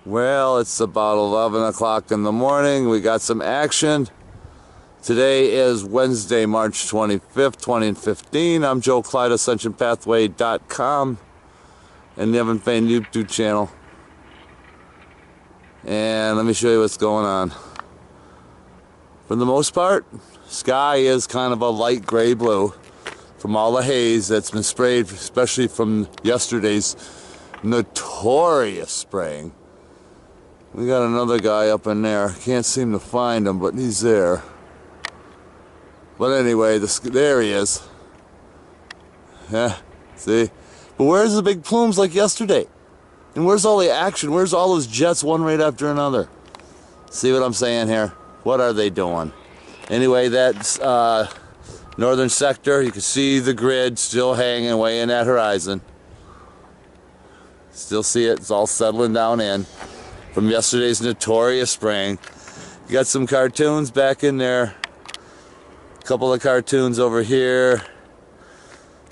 Well, it's about 11 o'clock in the morning. We got some action. Today is Wednesday, March 25th, 2015. I'm Joe Clyde, AscensionPathway.com and the Evan Fain YouTube channel. And let me show you what's going on. For the most part, sky is kind of a light gray blue from all the haze that's been sprayed, especially from yesterday's notorious spraying. We got another guy up in there. Can't seem to find him, but he's there. But anyway, there he is. Yeah, see? But where's the big plumes like yesterday? And where's all the action? Where's all those jets one right after another? See what I'm saying here? What are they doing? Anyway, that's northern sector. You can see the grid still hanging way in that horizon. Still see it. It's all settling down in from yesterday's notorious spraying. You got some cartoons back in there. A couple of cartoons over here.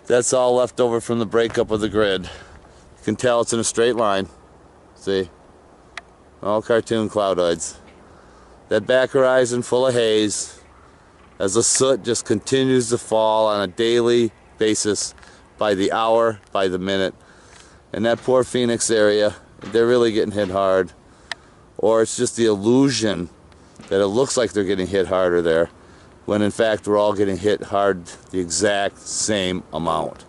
That's all left over from the breakup of the grid. You can tell it's in a straight line. See? All cartoon cloudoids. That back horizon full of haze as the soot just continues to fall on a daily basis, by the hour, by the minute. And that poor Phoenix area, they're really getting hit hard. Or it's just the illusion that it looks like they're getting hit harder there, when in fact we're all getting hit hard the exact same amount.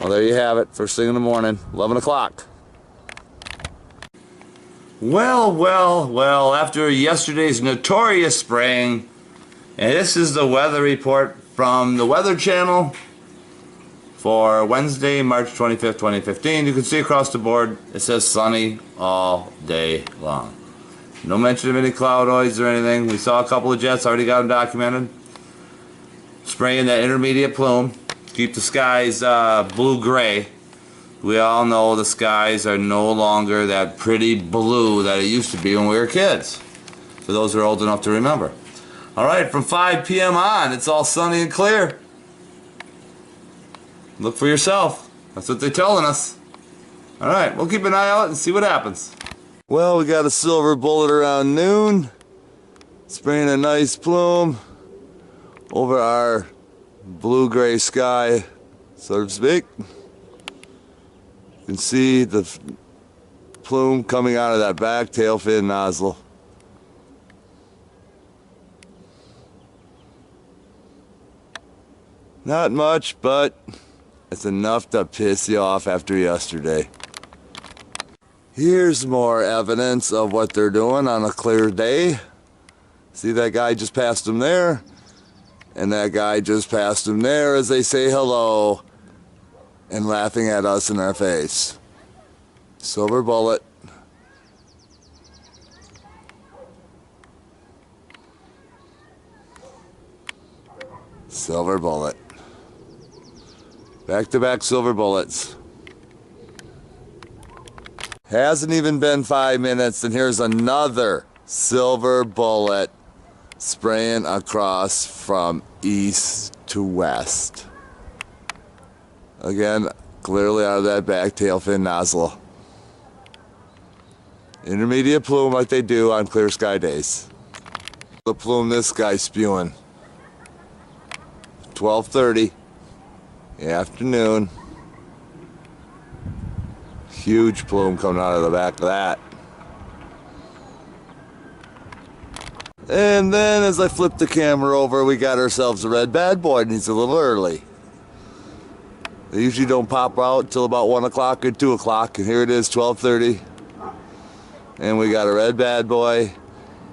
Well, there you have it, first thing in the morning, 11 o'clock. Well, after yesterday's notorious spraying, and this is the weather report from the Weather Channel for Wednesday, March 25th, 2015. You can see across the board, it says sunny all day long. No mention of any cloudoids or anything. We saw a couple of jets, already got them documented. Spraying that intermediate plume, keep the skies blue-gray. We all know the skies are no longer that pretty blue that it used to be when we were kids. For those who are old enough to remember. Alright, from 5 p.m. on, it's all sunny and clear. Look for yourself. That's what they're telling us. Alright, we'll keep an eye out and see what happens. Well, we got a silver bullet around noon. Spraying a nice plume over our blue-gray sky, so to speak. You can see the plume coming out of that back tail fin nozzle. Not much, but it's enough to piss you off after yesterday. Here's more evidence of what they're doing on a clear day. See that guy just passed him there? And that guy just passed him there as they say hello and laughing at us in our face. Silver bullet. Silver bullet. Back-to-back silver bullets. Hasn't even been 5 minutes and here's another silver bullet spraying across from east to west. Again, clearly out of that back tail fin nozzle. Intermediate plume like they do on clear sky days. The plume this guy's spewing. 12:30. Afternoon. Huge plume coming out of the back of that. And then as I flip the camera over, we got ourselves a red bad boy, and he's a little early. They usually don't pop out until about 1 o'clock or 2 o'clock, and here it is, 12:30. And we got a red bad boy.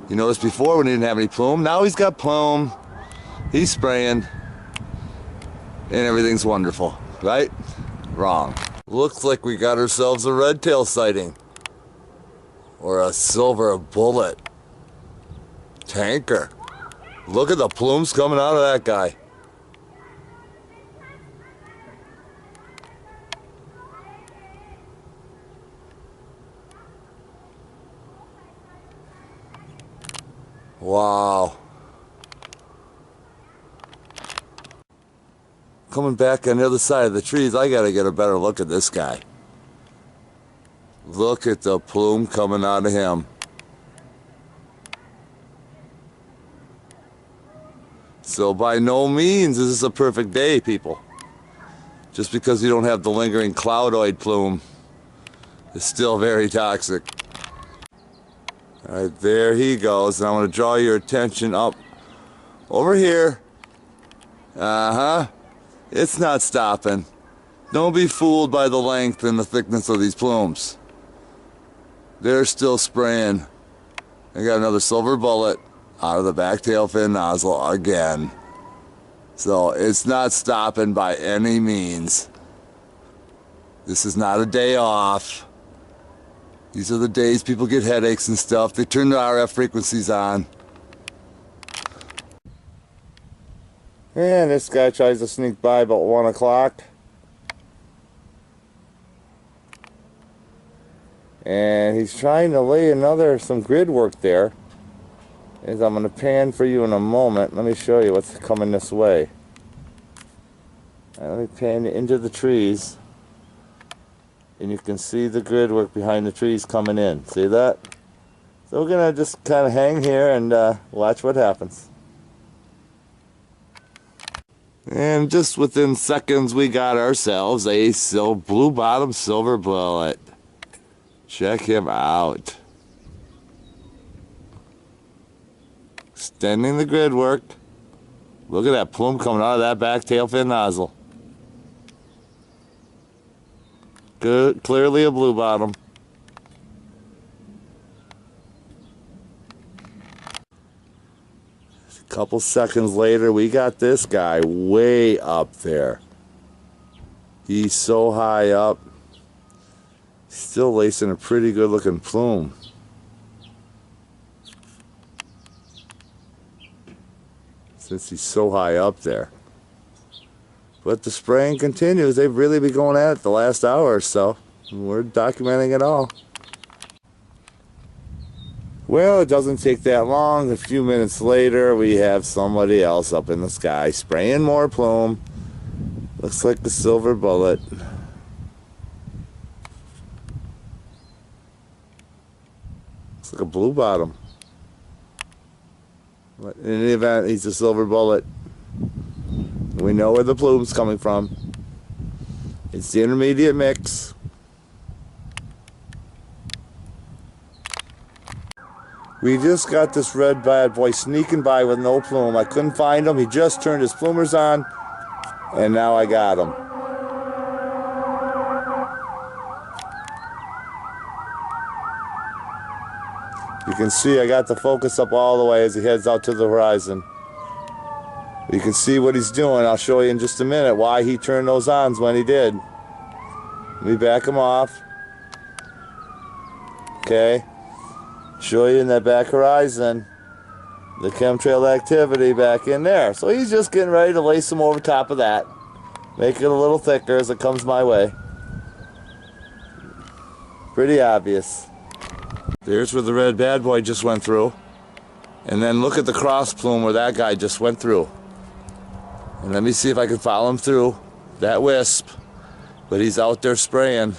You noticed before when he didn't have any plume, now he's got plume. He's spraying. And everything's wonderful, right? Wrong. Looks like we got ourselves a red tail sighting. Or a silver bullet. Tanker. Look at the plumes coming out of that guy. Wow. Coming back on the other side of the trees, I gotta get a better look at this guy. Look at the plume coming out of him. So by no means is this a perfect day, people. Just because you don't have the lingering cloudoid plume, it's still very toxic. All right, there he goes. And I want to draw your attention up over here. It's not stopping. Don't be fooled by the length and the thickness of these plumes. They're still spraying. I got another silver bullet out of the back tail fin nozzle again. So it's not stopping by any means. This is not a day off. These are the days people get headaches and stuff. They turn the RF frequencies on. And this guy tries to sneak by about 1 o'clock. And he's trying to lay some grid work there. As I'm going to pan for you in a moment. Let me show you what's coming this way. Let me pan into the trees. And you can see the grid work behind the trees coming in. See that? So we're going to just kind of hang here and watch what happens. And just within seconds we got ourselves a blue bottom silver bullet. Check him out. Extending the grid work. Look at that plume coming out of that back tail fin nozzle. Good, clearly a blue bottom. A couple seconds later, we got this guy way up there. He's so high up. He's still lacing a pretty good looking plume. Since he's so high up there. But the spraying continues. They've really been going at it the last hour or so. We're documenting it all. Well, it doesn't take that long. A few minutes later, we have somebody else up in the sky spraying more plume. Looks like the silver bullet. Looks like a blue bottom. But in any event, he's a silver bullet. We know where the plume's coming from. It's the intermediate mix. We just got this red bad boy sneaking by with no plume. I couldn't find him. He just turned his plumers on, and now I got him. You can see I got the focus up all the way as he heads out to the horizon. You can see what he's doing. I'll show you in just a minute why he turned those ons when he did. Let me back him off. Okay. Show you in that back horizon the chemtrail activity back in there. So he's just getting ready to lace them over top of that. Make it a little thicker as it comes my way. Pretty obvious. There's where the red bad boy just went through. And then look at the cross plume where that guy just went through. And let me see if I can follow him through that wisp. But he's out there spraying.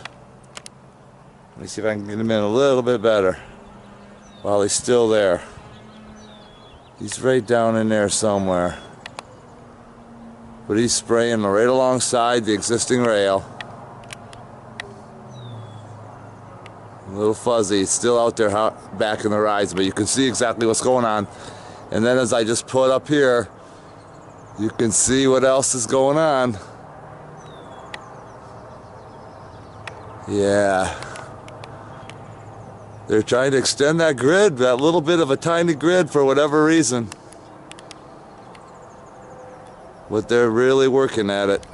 Let me see if I can get him in a little bit better while he's still there. He's right down in there somewhere. But he's spraying right alongside the existing rail. A little fuzzy, it's still out there back in the horizon, but you can see exactly what's going on. And then as I just put up here, you can see what else is going on. Yeah. They're trying to extend that grid, that little bit of a tiny grid for whatever reason. But they're really working at it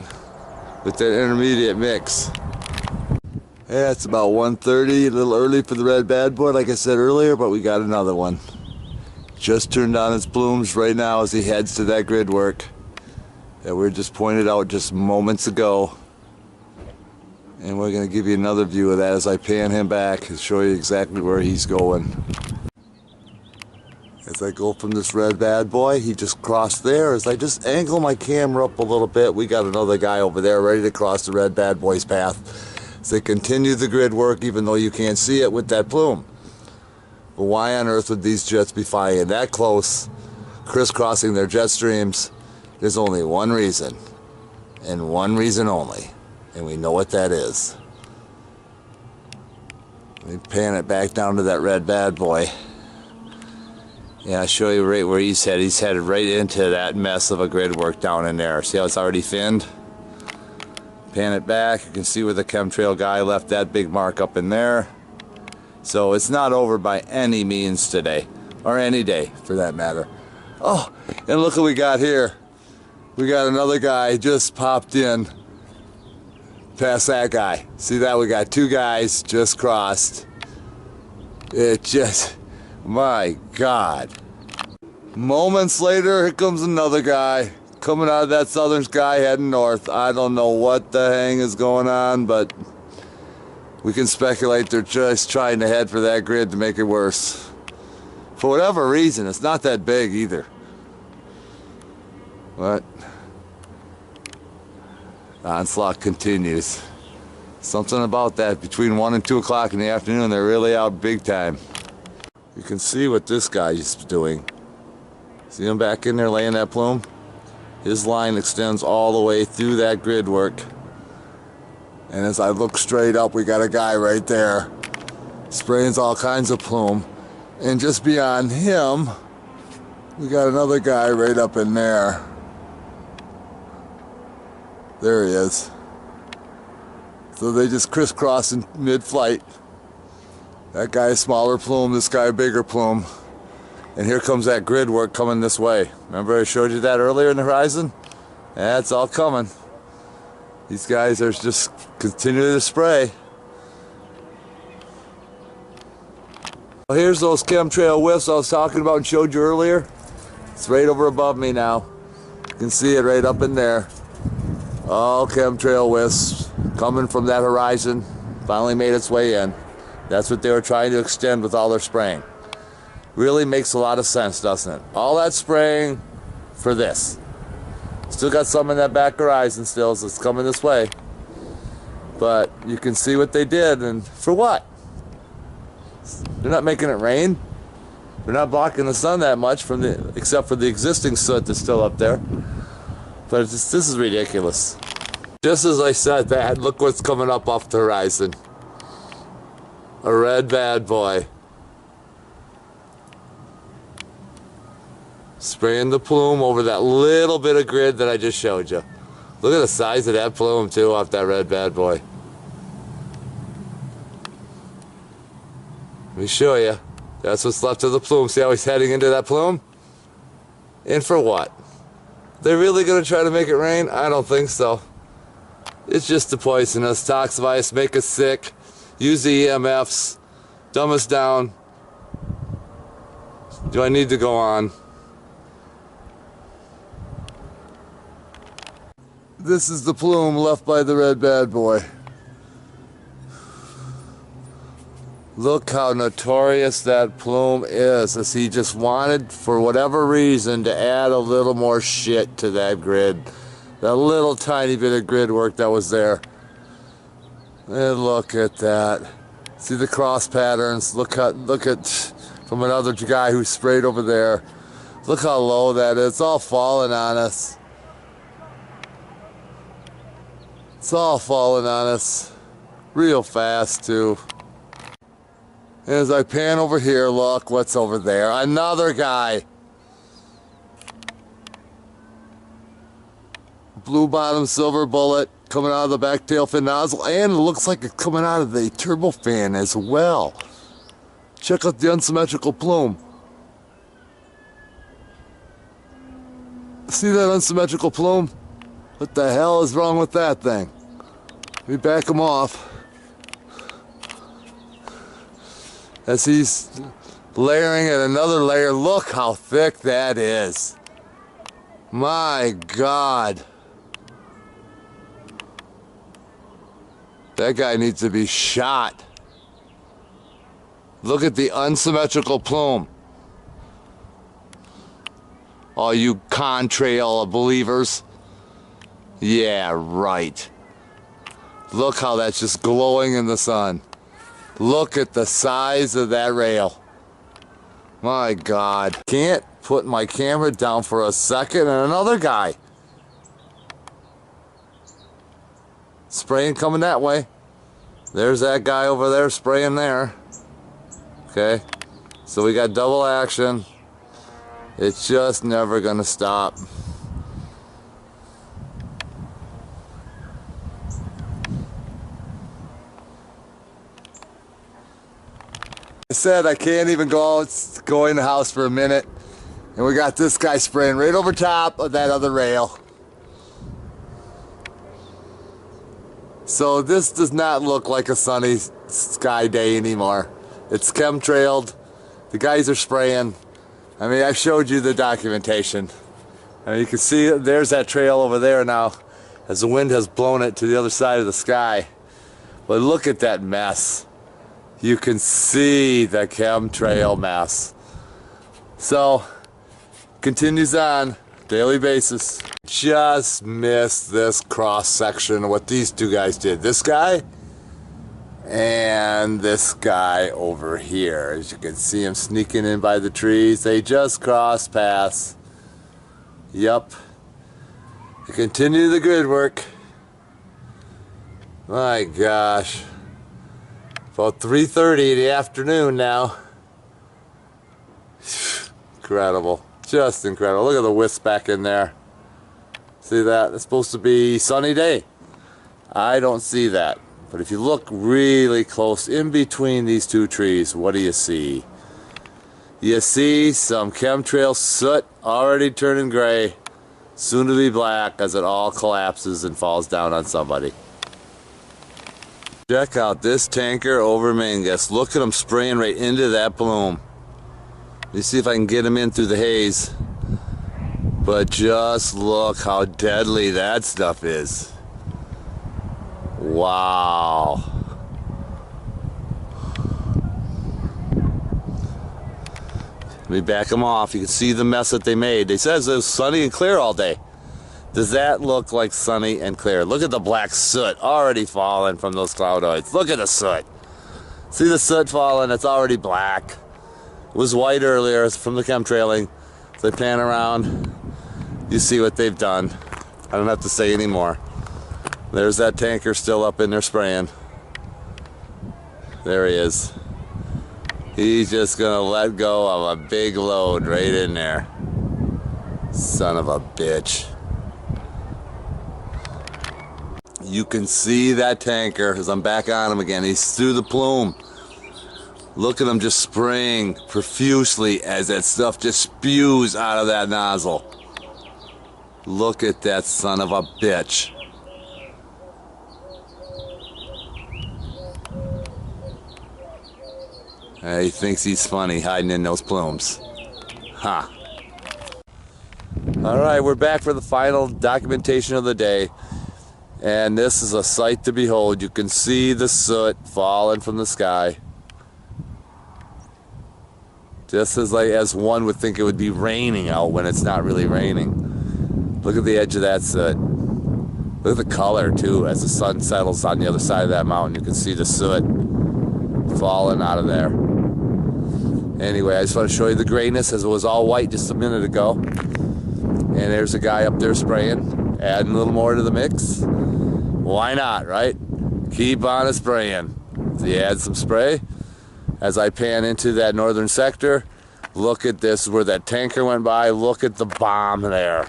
with that intermediate mix. Yeah, it's about 1:30, a little early for the red bad boy, like I said earlier, but we got another one. Just turned on his plumes right now as he heads to that grid work that we just pointed out just moments ago. And we're going to give you another view of that as I pan him back and show you exactly where he's going. As I go from this red bad boy, he just crossed there. As I just angle my camera up a little bit, we got another guy over there ready to cross the red bad boy's path. So they continue the grid work even though you can't see it with that plume. But why on earth would these jets be flying that close, crisscrossing their jet streams? There's only one reason, and one reason only, and we know what that is. Let me pan it back down to that red bad boy. Yeah, I'll show you right where he's headed. He's headed right into that mess of a grid work down in there. See how it's already finned? Pan it back, you can see where the chemtrail guy left that big mark up in there. So it's not over by any means today, or any day for that matter. Oh, and look what we got here. We got another guy just popped in past that guy. See that? We got two guys just crossed. It just, my God. Moments later, here comes another guy coming out of that southern sky heading north. I don't know what the hang is going on, but we can speculate they're just trying to head for that grid to make it worse. For whatever reason, it's not that big either. But the onslaught continues. Something about that between 1 and 2 o'clock in the afternoon, they're really out big time. You can see what this guy is doing. See him back in there laying that plume? His line extends all the way through that grid work. And as I look straight up, we got a guy right there spraying all kinds of plume. And just beyond him, we got another guy right up in there. There he is. So they just crisscross in mid-flight. That guy smaller plume, this guy bigger plume. And here comes that grid work coming this way. Remember I showed you that earlier in the horizon? That's all coming. These guys are just continuing to spray. Well, here's those chemtrail whiffs I was talking about and showed you earlier. It's right over above me now. You can see it right up in there. All chemtrail whiffs coming from that horizon. Finally made its way in. That's what they were trying to extend with all their spraying. Really makes a lot of sense, doesn't it? All that spraying for this. Still got some in that back horizon still, so it's coming this way. But you can see what they did, and for what? They're not making it rain. They're not blocking the sun that much from except for the existing soot that's still up there. But this is ridiculous. Just as I said that, look what's coming up off the horizon. A red bad boy. Spraying the plume over that little bit of grid that I just showed you. Look at the size of that plume too off that red bad boy. Let me show you. That's what's left of the plume. See how he's heading into that plume? And for what? They're really going to try to make it rain? I don't think so. It's just to poison us, toxify us, make us sick, use the EMFs, dumb us down. Do I need to go on? This is the plume left by the red bad boy. Look how notorious that plume is, as he just wanted, for whatever reason, to add a little more shit to that grid. That little tiny bit of grid work that was there. And look at that. See the cross patterns? Look at from another guy who sprayed over there. Look how low that is. It's all falling on us. It's all falling on us. Real fast too. And as I pan over here, look what's over there. Another guy. Blue bottom, silver bullet coming out of the back tail fin nozzle, and it looks like it's coming out of the turbofan as well. Check out the unsymmetrical plume. See that unsymmetrical plume? What the hell is wrong with that thing? Let me back him off. As he's layering at another layer, look how thick that is. My God. That guy needs to be shot. Look at the unsymmetrical plume. All you contrail believers. Yeah, right. Look how that's just glowing in the sun. Look at the size of that rail. My God. Can't put my camera down for a second, and another guy. Spraying coming that way. There's that guy over there spraying there. Okay. So we got double action. It's just never gonna stop. I said I can't even go in the house for a minute, and we got this guy spraying right over top of that other rail. So this does not look like a sunny sky day anymore. It's chemtrailed. The guys are spraying. I mean, I showed you the documentation. I mean, you can see there's that trail over there now as the wind has blown it to the other side of the sky. But look at that mess. You can see the chemtrail mess. So, continues on daily basis. Just missed this cross section of what these two guys did. This guy and this guy over here. As you can see him sneaking in by the trees. They just crossed paths. Yup. They continue the grid work. My gosh. About 3:30 in the afternoon now. Incredible. Just incredible. Look at the wisp back in there. See that? It's supposed to be sunny day. I don't see that. But if you look really close in between these two trees, what do you see? You see some chemtrail soot already turning gray, soon to be black as it all collapses and falls down on somebody. Check out this tanker over Mangus. Look at him spraying right into that bloom. Let me see if I can get him in through the haze. But just look how deadly that stuff is. Wow. Let me back them off. You can see the mess that they made. They says it was sunny and clear all day. Does that look like sunny and clear? Look at the black soot already falling from those cloudoids. Look at the soot. See the soot falling? It's already black. It was white earlier from the chemtrailing. As I pan around, you see what they've done. I don't have to say any more. There's that tanker still up in there spraying. There he is. He's just gonna let go of a big load right in there. Son of a bitch. You can see that tanker as I'm back on him again. He's through the plume. Look at him just spraying profusely as that stuff just spews out of that nozzle. Look at that son of a bitch. He thinks he's funny hiding in those plumes. Huh. Alright, we're back for the final documentation of the day. And this is a sight to behold. You can see the soot falling from the sky. Just as one would think it would be raining out when it's not really raining. Look at the edge of that soot. Look at the color too. As the sun settles on the other side of that mountain, you can see the soot falling out of there. Anyway, I just want to show you the grayness as it was all white just a minute ago. And there's a guy up there spraying, adding a little more to the mix. Why not, right? Keep on spraying. So you add some spray. As I pan into that northern sector, look at this, where that tanker went by. Look at the bomb there.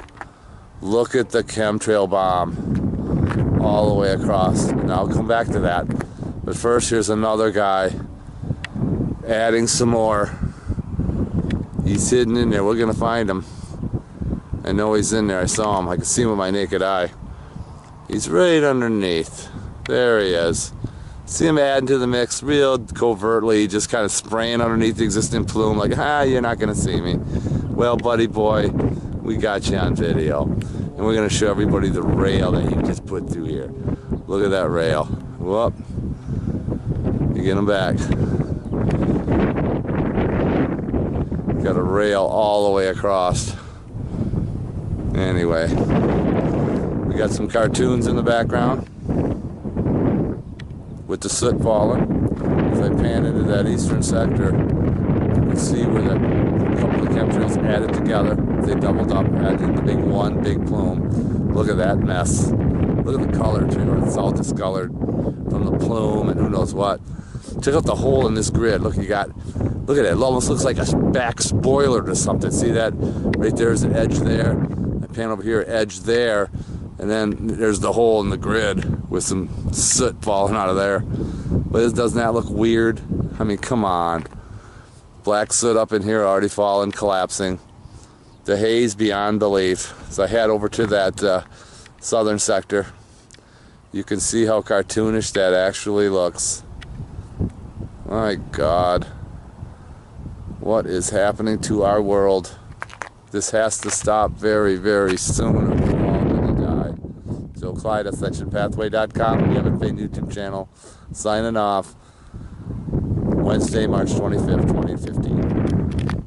Look at the chemtrail bomb all the way across. And I'll come back to that. But first, here's another guy adding some more. He's hidden in there. We're gonna find him. I know he's in there. I saw him. I can see him with my naked eye. He's right underneath. There he is. See him adding to the mix real covertly, just kind of spraying underneath the existing plume like, you're not gonna see me. Well, buddy boy, we got you on video. And we're gonna show everybody the rail that he just put through here. Look at that rail. Whoop. You get him back. Got a rail all the way across. Anyway, we got some cartoons in the background. with the soot falling. As I pan into that eastern sector, you can see where a couple of chemtrails added together. They doubled up, added the one big plume. Look at that mess. Look at the color too. It's all discolored from the plume and who knows what. Check out the hole in this grid. Look, look at it. It almost looks like a back spoiler to something. See that? Right there's an edge there. I pan over here, edge there. And then there's the hole in the grid with some soot falling out of there. But doesn't that look weird? I mean, come on. Black soot up in here already falling, collapsing. The haze beyond belief. As I head over to that southern sector, you can see how cartoonish that actually looks. My God. What is happening to our world? This has to stop very, very soon or we're all going to die. Joe Clyde, AscensionPathway.com. We have a paid YouTube channel. Signing off. Wednesday, March 25th, 2015.